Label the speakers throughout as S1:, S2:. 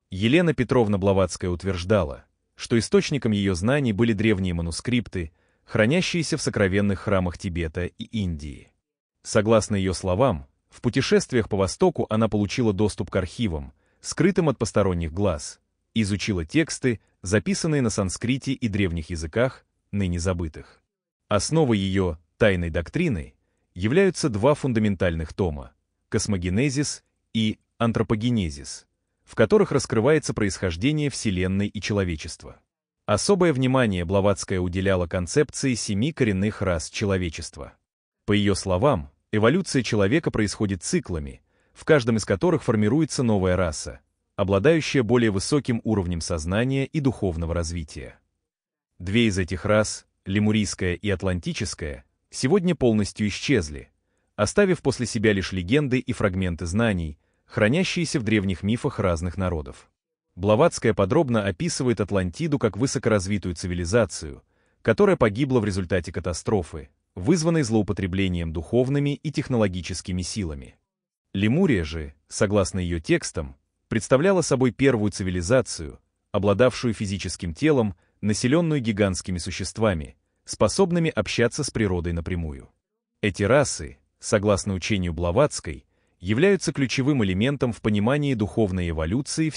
S1: Елена Петровна Блаватская утверждала, что источником ее знаний были древние манускрипты, хранящиеся в сокровенных храмах Тибета и Индии. Согласно ее словам, в путешествиях по Востоку она получила доступ к архивам, скрытым от посторонних глаз, и изучила тексты, записанные на санскрите и древних языках, ныне забытых. Основой ее тайной доктрины являются два фундаментальных тома – «Космогенезис» и «Антропогенезис», в которых раскрывается происхождение Вселенной и человечества. Особое внимание Блаватская уделяла концепции 7 коренных рас человечества. По ее словам, эволюция человека происходит циклами, в каждом из которых формируется новая раса, обладающая более высоким уровнем сознания и духовного развития. Две из этих рас, лемурийская и атлантическая, сегодня полностью исчезли, оставив после себя лишь легенды и фрагменты знаний, хранящиеся в древних мифах разных народов. Блаватская подробно описывает Атлантиду как высокоразвитую цивилизацию, которая погибла в результате катастрофы, вызванной злоупотреблением духовными и технологическими силами. Лемурия же, согласно ее текстам, представляла собой первую цивилизацию, обладавшую физическим телом, населенную гигантскими существами, способными общаться с природой напрямую. Эти расы, согласно учению Блаватской, являются ключевым элементом в понимании духовной эволюции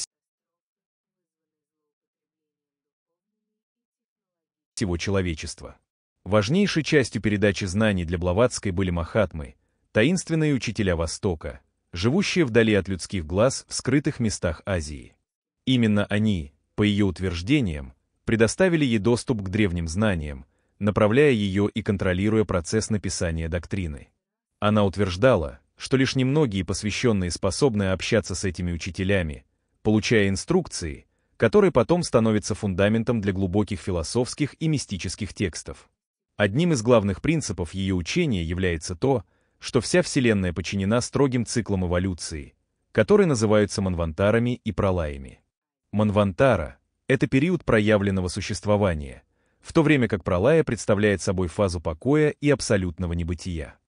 S1: всего человечества. Важнейшей частью передачи знаний для Блаватской были махатмы, таинственные учителя Востока, живущие вдали от людских глаз в скрытых местах Азии. Именно они, по ее утверждениям, предоставили ей доступ к древним знаниям, направляя ее и контролируя процесс написания доктрины. Она утверждала, что лишь немногие посвященные способны общаться с этими учителями, получая инструкции, которые потом становятся фундаментом для глубоких философских и мистических текстов. Одним из главных принципов ее учения является то, что вся Вселенная подчинена строгим циклам эволюции, которые называются манвантарами и пралаями. Манвантара — это период проявленного существования, в то время как пралая представляет собой фазу покоя и абсолютного небытия.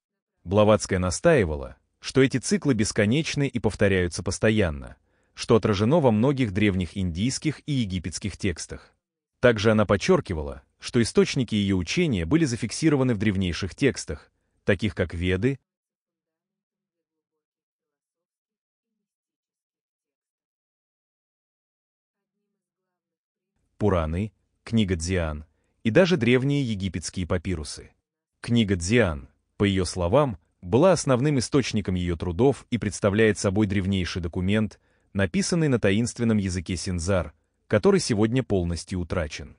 S1: Блаватская настаивала, что эти циклы бесконечны и повторяются постоянно, что отражено во многих древних индийских и египетских текстах. Также она подчеркивала, что источники ее учения были зафиксированы в древнейших текстах, таких как Веды, Пураны, книга Дзиан и даже древние египетские папирусы. Книга Дзиан, по ее словам, была основным источником ее трудов и представляет собой древнейший документ, написанный на таинственном языке синзар, который сегодня полностью утрачен.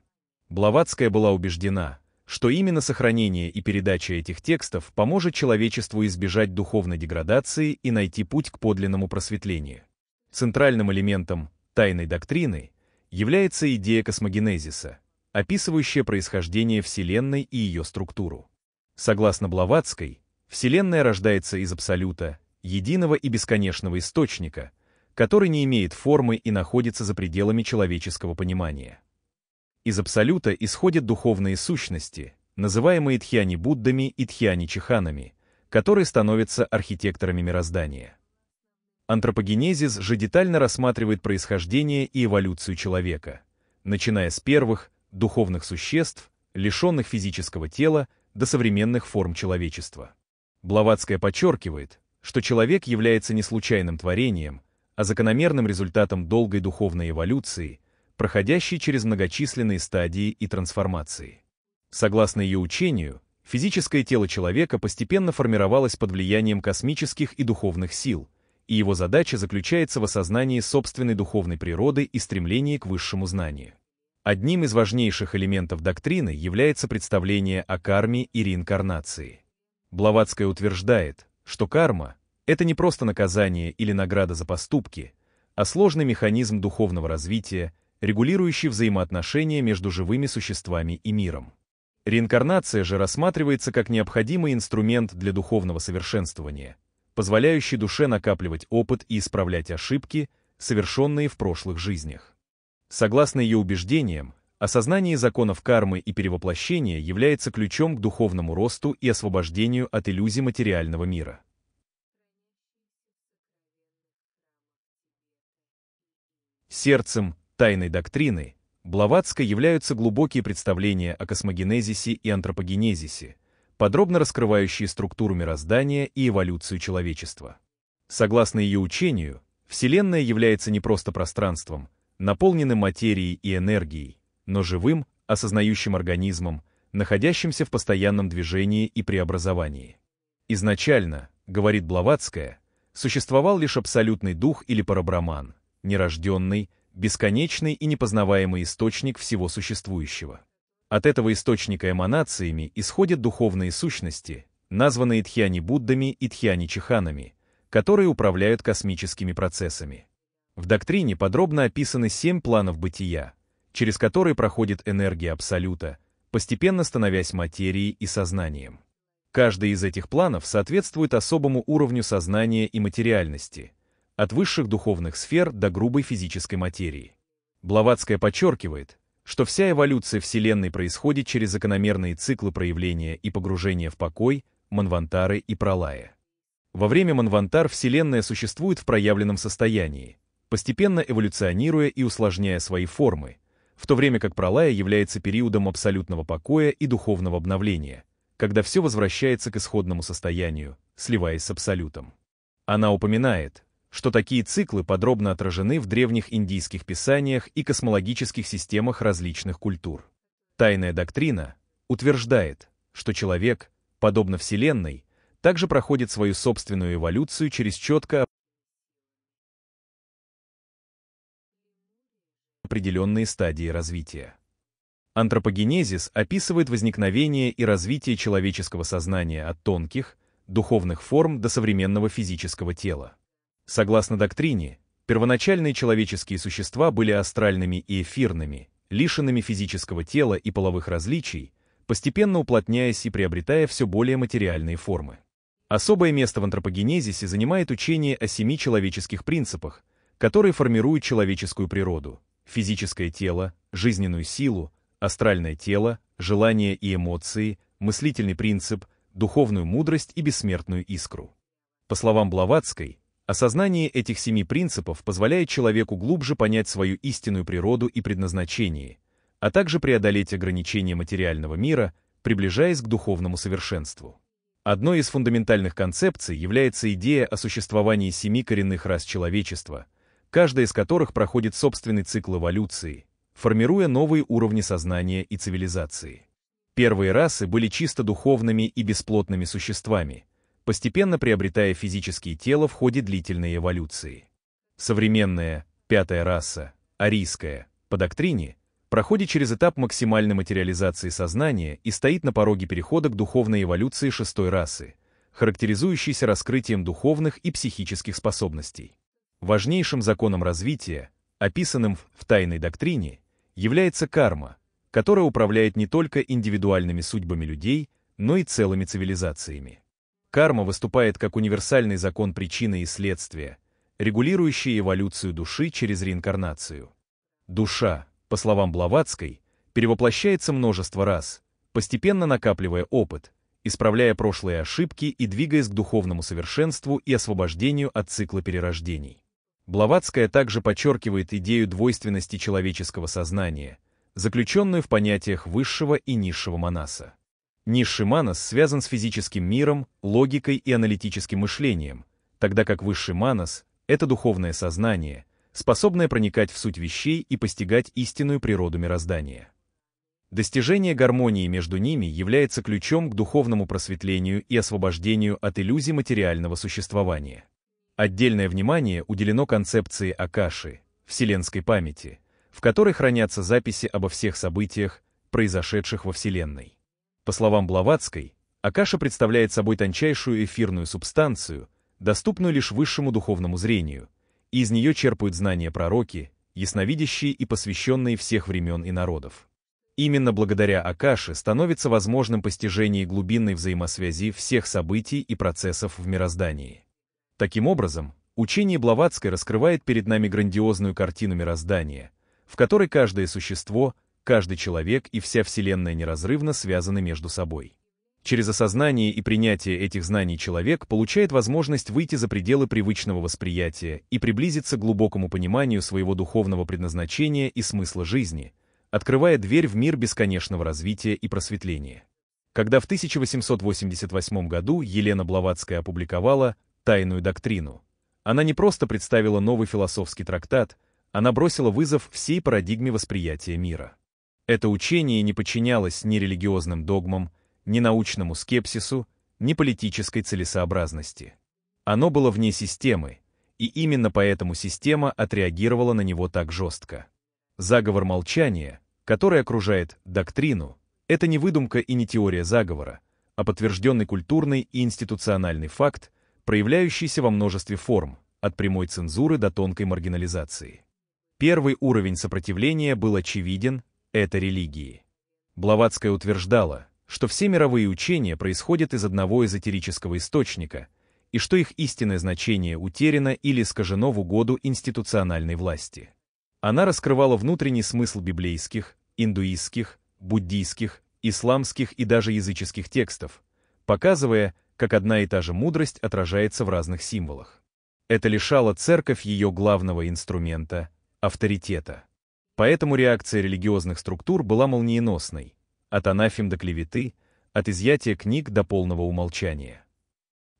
S1: Блаватская была убеждена, что именно сохранение и передача этих текстов поможет человечеству избежать духовной деградации и найти путь к подлинному просветлению. Центральным элементом тайной доктрины является идея космогенезиса, описывающая происхождение Вселенной и ее структуру. Согласно Блаватской, Вселенная рождается из абсолюта, единого и бесконечного источника, который не имеет формы и находится за пределами человеческого понимания. Из абсолюта исходят духовные сущности, называемые Дхьяни-Буддами и Дхьяни-Чханами, которые становятся архитекторами мироздания. Антропогенезис же детально рассматривает происхождение и эволюцию человека, начиная с первых, духовных существ, лишенных физического тела, до современных форм человечества. Блаватская подчеркивает, что человек является не случайным творением, а закономерным результатом долгой духовной эволюции, проходящей через многочисленные стадии и трансформации. Согласно ее учению, физическое тело человека постепенно формировалось под влиянием космических и духовных сил, и его задача заключается в осознании собственной духовной природы и стремлении к высшему знанию. Одним из важнейших элементов доктрины является представление о карме и реинкарнации. Блаватская утверждает, что карма — это не просто наказание или награда за поступки, а сложный механизм духовного развития, регулирующий взаимоотношения между живыми существами и миром. Реинкарнация же рассматривается как необходимый инструмент для духовного совершенствования, позволяющий душе накапливать опыт и исправлять ошибки, совершенные в прошлых жизнях. Согласно ее убеждениям, осознание законов кармы и перевоплощения является ключом к духовному росту и освобождению от иллюзий материального мира. Сердцем тайной доктрины Блаватской являются глубокие представления о космогенезисе и антропогенезисе, подробно раскрывающие структуру мироздания и эволюцию человечества. Согласно ее учению, Вселенная является не просто пространством, наполненным материей и энергией, но живым, осознающим организмом, находящимся в постоянном движении и преобразовании. Изначально, говорит Блаватская, существовал лишь абсолютный дух или парабраман, нерожденный, бесконечный и непознаваемый источник всего существующего. От этого источника эманациями исходят духовные сущности, названные Дхьяни-Буддами и Дхьяни-Чханами, которые управляют космическими процессами. В доктрине подробно описаны 7 планов бытия, через которые проходит энергия Абсолюта, постепенно становясь материей и сознанием. Каждый из этих планов соответствует особому уровню сознания и материальности, от высших духовных сфер до грубой физической материи. Блаватская подчеркивает, что вся эволюция Вселенной происходит через закономерные циклы проявления и погружения в покой, манвантары и пралая. Во время манвантар Вселенная существует в проявленном состоянии, постепенно эволюционируя и усложняя свои формы, в то время как пралая является периодом абсолютного покоя и духовного обновления, когда все возвращается к исходному состоянию, сливаясь с абсолютом. Она упоминает, что такие циклы подробно отражены в древних индийских писаниях и космологических системах различных культур. Тайная доктрина утверждает, что человек, подобно Вселенной, также проходит свою собственную эволюцию через четко определенные стадии развития. Антропогенезис описывает возникновение и развитие человеческого сознания от тонких, духовных форм до современного физического тела. Согласно доктрине, первоначальные человеческие существа были астральными и эфирными, лишенными физического тела и половых различий, постепенно уплотняясь и приобретая все более материальные формы. Особое место в антропогенезисе занимает учение о 7 человеческих принципах, которые формируют человеческую природу: физическое тело, жизненную силу, астральное тело, желания и эмоции, мыслительный принцип, духовную мудрость и бессмертную искру. По словам Блаватской, осознание этих 7 принципов позволяет человеку глубже понять свою истинную природу и предназначение, а также преодолеть ограничения материального мира, приближаясь к духовному совершенству. Одной из фундаментальных концепций является идея о существовании 7 коренных рас человечества, каждая из которых проходит собственный цикл эволюции, формируя новые уровни сознания и цивилизации. Первые расы были чисто духовными и бесплотными существами, постепенно приобретая физические тела в ходе длительной эволюции. Современная, 5-я раса, арийская, по доктрине, проходит через этап максимальной материализации сознания и стоит на пороге перехода к духовной эволюции 6-й расы, характеризующейся раскрытием духовных и психических способностей. Важнейшим законом развития, описанным в тайной доктрине, является карма, которая управляет не только индивидуальными судьбами людей, но и целыми цивилизациями. Карма выступает как универсальный закон причины и следствия, регулирующий эволюцию души через реинкарнацию. Душа, по словам Блаватской, перевоплощается множество раз, постепенно накапливая опыт, исправляя прошлые ошибки и двигаясь к духовному совершенству и освобождению от цикла перерождений. Блаватская также подчеркивает идею двойственности человеческого сознания, заключенную в понятиях высшего и низшего манаса. Низший манас связан с физическим миром, логикой и аналитическим мышлением, тогда как высший манас — это духовное сознание, способное проникать в суть вещей и постигать истинную природу мироздания. Достижение гармонии между ними является ключом к духовному просветлению и освобождению от иллюзий материального существования. Отдельное внимание уделено концепции Акаши, вселенской памяти, в которой хранятся записи обо всех событиях, произошедших во Вселенной. По словам Блаватской, Акаша представляет собой тончайшую эфирную субстанцию, доступную лишь высшему духовному зрению, и из нее черпают знания пророки, ясновидящие и посвященные всех времен и народов. Именно благодаря Акаше становится возможным постижение глубинной взаимосвязи всех событий и процессов в мироздании. Таким образом, учение Блаватской раскрывает перед нами грандиозную картину мироздания, в которой каждое существо, каждый человек и вся Вселенная неразрывно связаны между собой. Через осознание и принятие этих знаний человек получает возможность выйти за пределы привычного восприятия и приблизиться к глубокому пониманию своего духовного предназначения и смысла жизни, открывая дверь в мир бесконечного развития и просветления. Когда в 1888 году Елена Блаватская опубликовала «Тайную доктрину», она не просто представила новый философский трактат, она бросила вызов всей парадигме восприятия мира. Это учение не подчинялось ни религиозным догмам, ни научному скепсису, ни политической целесообразности. Оно было вне системы, и именно поэтому система отреагировала на него так жестко. Заговор молчания, который окружает доктрину, это не выдумка и не теория заговора, а подтвержденный культурный и институциональный факт, проявляющийся во множестве форм, от прямой цензуры до тонкой маргинализации. Первый уровень сопротивления был очевиден – это религии. Блаватская утверждала, что все мировые учения происходят из одного эзотерического источника, и что их истинное значение утеряно или искажено в угоду институциональной власти. Она раскрывала внутренний смысл библейских, индуистских, буддийских, исламских и даже языческих текстов, показывая, как одна и та же мудрость отражается в разных символах. Это лишало церковь ее главного инструмента – авторитета. Поэтому реакция религиозных структур была молниеносной, от анафем до клеветы, от изъятия книг до полного умолчания.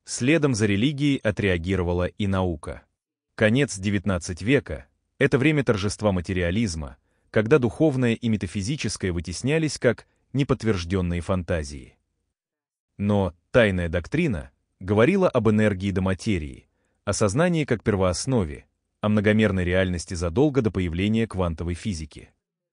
S1: Следом за религией отреагировала и наука. Конец XIX века – это время торжества материализма, когда духовное и метафизическое вытеснялись как неподтвержденные фантазии. Но «Тайная доктрина» говорила об энергии до материи, о сознании как первооснове, о многомерной реальности задолго до появления квантовой физики.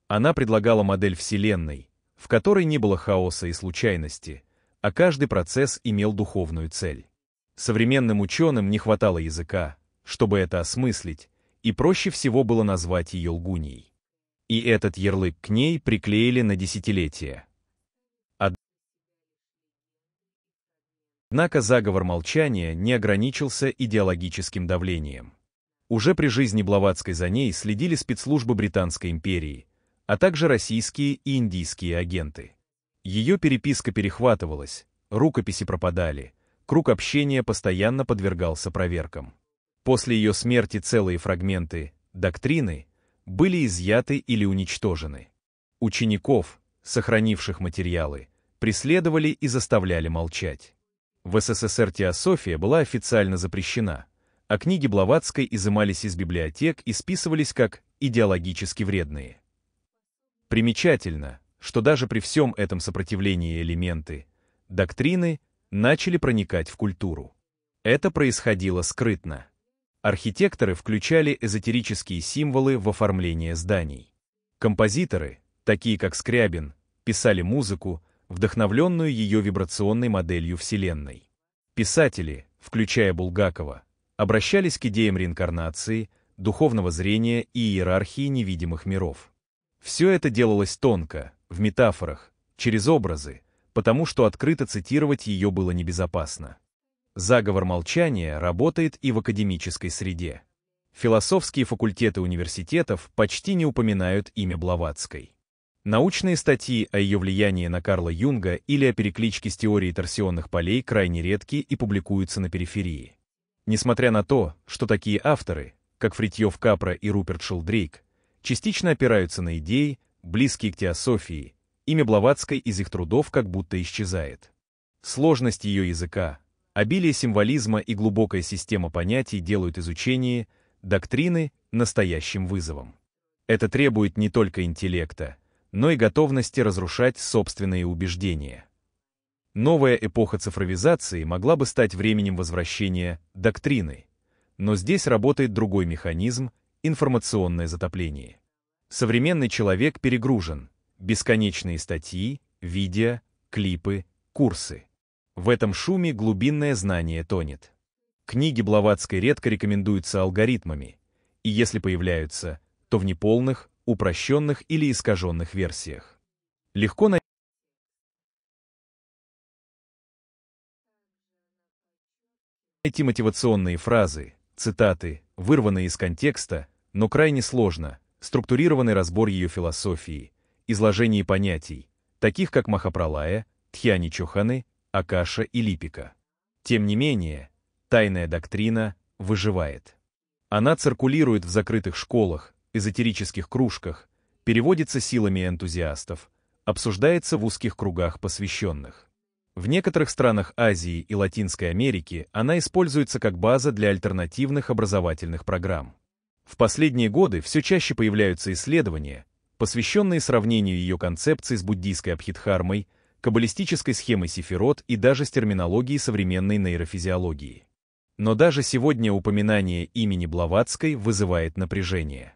S1: Она предлагала модель Вселенной, в которой не было хаоса и случайности, а каждый процесс имел духовную цель. Современным ученым не хватало языка, чтобы это осмыслить, и проще всего было назвать ее лгуньей. И этот ярлык к ней приклеили на десятилетия. Однако заговор молчания не ограничился идеологическим давлением. Уже при жизни Блаватской за ней следили спецслужбы Британской империи, а также российские и индийские агенты. Ее переписка перехватывалась, рукописи пропадали, круг общения постоянно подвергался проверкам. После ее смерти целые фрагменты доктрины были изъяты или уничтожены. Учеников, сохранивших материалы, преследовали и заставляли молчать. В СССР теософия была официально запрещена, а книги Блаватской изымались из библиотек и списывались как идеологически вредные. Примечательно, что даже при всем этом сопротивлении элементы доктрины начали проникать в культуру. Это происходило скрытно. Архитекторы включали эзотерические символы в оформление зданий. Композиторы, такие как Скрябин, писали музыку, вдохновленную ее вибрационной моделью Вселенной. Писатели, включая Булгакова, обращались к идеям реинкарнации, духовного зрения и иерархии невидимых миров. Все это делалось тонко, в метафорах, через образы, потому что открыто цитировать ее было небезопасно. Заговор молчания работает и в академической среде. Философские факультеты университетов почти не упоминают имя Блаватской. Научные статьи о ее влиянии на Карла Юнга или о перекличке с теорией торсионных полей крайне редки и публикуются на периферии. Несмотря на то, что такие авторы, как Фритьёф Капра и Руперт Шелдрейк, частично опираются на идеи, близкие к теософии, имя Блаватской из их трудов как будто исчезает. Сложность ее языка, обилие символизма и глубокая система понятий делают изучение доктрины настоящим вызовом. Это требует не только интеллекта, но и готовности разрушать собственные убеждения. Новая эпоха цифровизации могла бы стать временем возвращения доктрины, но здесь работает другой механизм – информационное затопление. Современный человек перегружен, бесконечные статьи, видео, клипы, курсы. В этом шуме глубинное знание тонет. Книги Блаватской редко рекомендуются алгоритмами, и если появляются, то в неполных, упрощенных или искаженных версиях. Легко найти мотивационные фразы, цитаты, вырванные из контекста, но крайне сложно, структурированный разбор ее философии, изложение понятий, таких как Махапралая, Дхьяни-Чоханы, Акаша и Липика. Тем не менее, тайная доктрина выживает. Она циркулирует в закрытых школах, эзотерических кружках, переводится силами энтузиастов, обсуждается в узких кругах посвященных. В некоторых странах Азии и Латинской Америки она используется как база для альтернативных образовательных программ. В последние годы все чаще появляются исследования, посвященные сравнению ее концепций с буддийской абхидхармой, каббалистической схемой сефирот и даже с терминологией современной нейрофизиологии. Но даже сегодня упоминание имени Блаватской вызывает напряжение.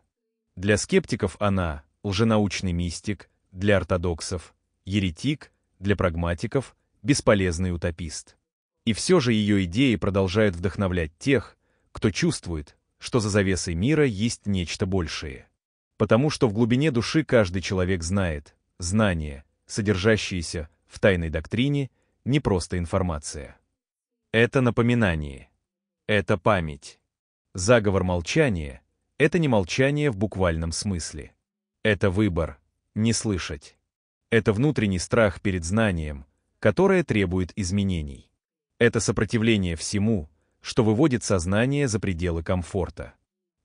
S1: Для скептиков она – лженаучный мистик, для ортодоксов – еретик, для прагматиков – бесполезный утопист. И все же ее идеи продолжают вдохновлять тех, кто чувствует, что за завесой мира есть нечто большее. Потому что в глубине души каждый человек знает, знания, содержащиеся в тайной доктрине, не просто информация. Это напоминание. Это память. Заговор молчания — это не молчание в буквальном смысле. Это выбор — не слышать. Это внутренний страх перед знанием, которое требует изменений. Это сопротивление всему, что выводит сознание за пределы комфорта.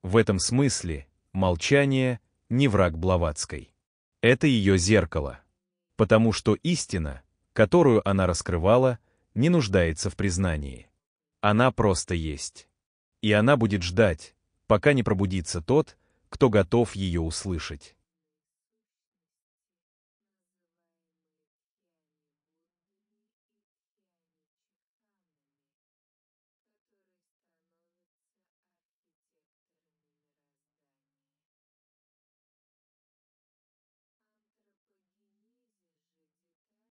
S1: В этом смысле молчание — не враг Блаватской. Это ее зеркало. Потому что истина, которую она раскрывала, не нуждается в признании. Она просто есть. И она будет ждать, пока не пробудится тот, кто готов ее услышать.